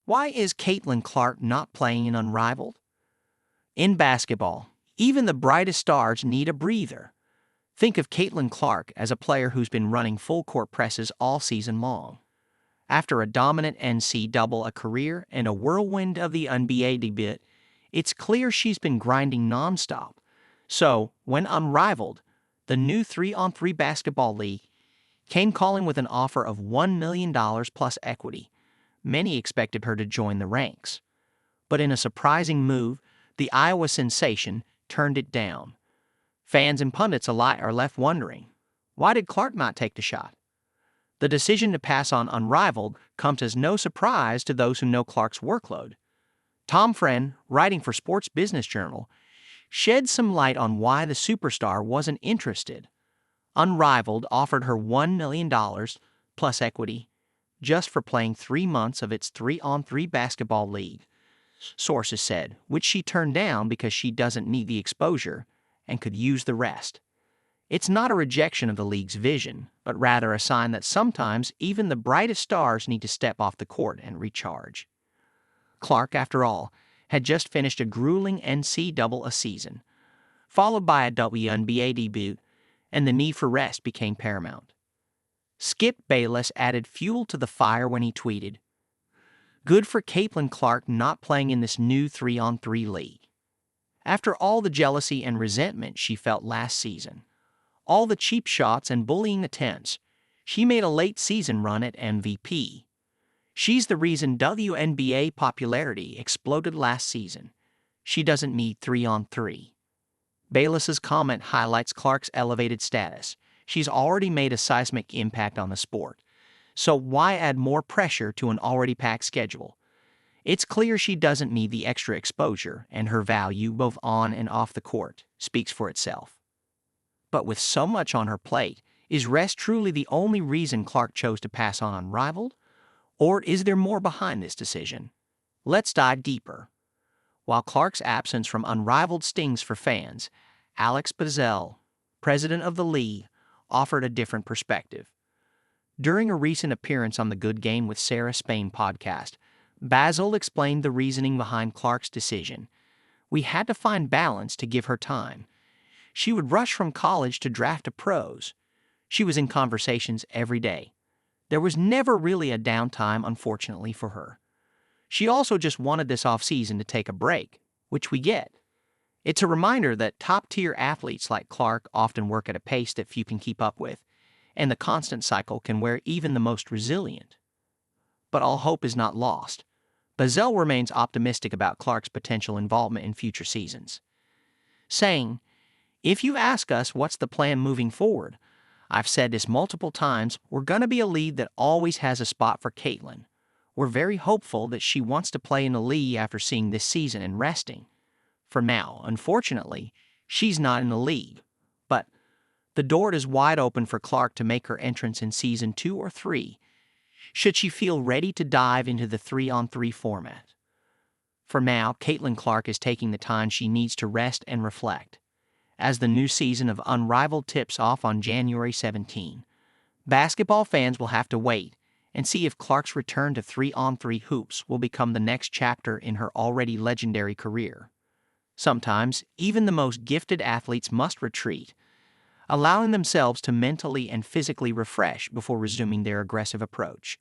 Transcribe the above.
Why is Caitlin Clark not playing in Unrivaled? In basketball, even the brightest stars need a breather. Think of Caitlin Clark as a player who's been running full-court presses all season long. After a dominant NCAA career and a whirlwind of the NBA debut, it's clear she's been grinding nonstop. So, when Unrivaled, the new 3-on-3 basketball league, came calling with an offer of $1 million plus equity, many expected her to join the ranks. But in a surprising move, the Iowa sensation turned it down. Fans and pundits alike are left wondering, why did Clark not take the shot? The decision to pass on Unrivaled comes as no surprise to those who know Clark's workload. Tom Friend, writing for Sports Business Journal, shed some light on why the superstar wasn't interested. Unrivaled offered her $1 million plus equity just for playing 3 months of its 3-on-3 basketball league, sources said, which she turned down because she doesn't need the exposure and could use the rest. It's not a rejection of the league's vision, but rather a sign that sometimes even the brightest stars need to step off the court and recharge. Clark, after all, had just finished a grueling NCAA season, followed by a WNBA debut, and the need for rest became paramount. Skip Bayless added fuel to the fire when he tweeted, "Good for Caitlin Clark not playing in this new 3-on-3 league. After all the jealousy and resentment she felt last season, all the cheap shots and bullying attempts, she made a late season run at MVP. She's the reason WNBA popularity exploded last season. She doesn't need 3-on-3. Bayless's comment highlights Clark's elevated status. She's already made a seismic impact on the sport. So why add more pressure to an already packed schedule? It's clear she doesn't need the extra exposure, and her value, both on and off the court, speaks for itself. But with so much on her plate, is rest truly the only reason Clark chose to pass on Unrivaled? Or is there more behind this decision? Let's dive deeper. While Clark's absence from Unrivaled stings for fans, Alex Bazzell, president of the league, offered a different perspective. During a recent appearance on the Good Game with Sarah Spain podcast, Bazzell explained the reasoning behind Clark's decision. We had to find balance to give her time. She would rush from college to draft to pros. She was in conversations every day. There was never really a downtime, unfortunately, for her. She also just wanted this offseason to take a break, which we get. It's a reminder that top-tier athletes like Clark often work at a pace that few can keep up with, and the constant cycle can wear even the most resilient. But all hope is not lost. Bazzell remains optimistic about Clark's potential involvement in future seasons, saying, "If you ask us what's the plan moving forward, I've said this multiple times, we're going to be a league that always has a spot for Caitlin. We're very hopeful that she wants to play in the league after seeing this season and resting. For now, unfortunately, she's not in the league. But the door is wide open for Clark to make her entrance in season 2 or 3, should she feel ready to dive into the 3-on-3 format. For now, Caitlin Clark is taking the time she needs to rest and reflect. As the new season of Unrivaled tips off on January 17, basketball fans will have to wait and see if Clark's return to 3-on-3 hoops will become the next chapter in her already legendary career. Sometimes, even the most gifted athletes must retreat, allowing themselves to mentally and physically refresh before resuming their aggressive approach.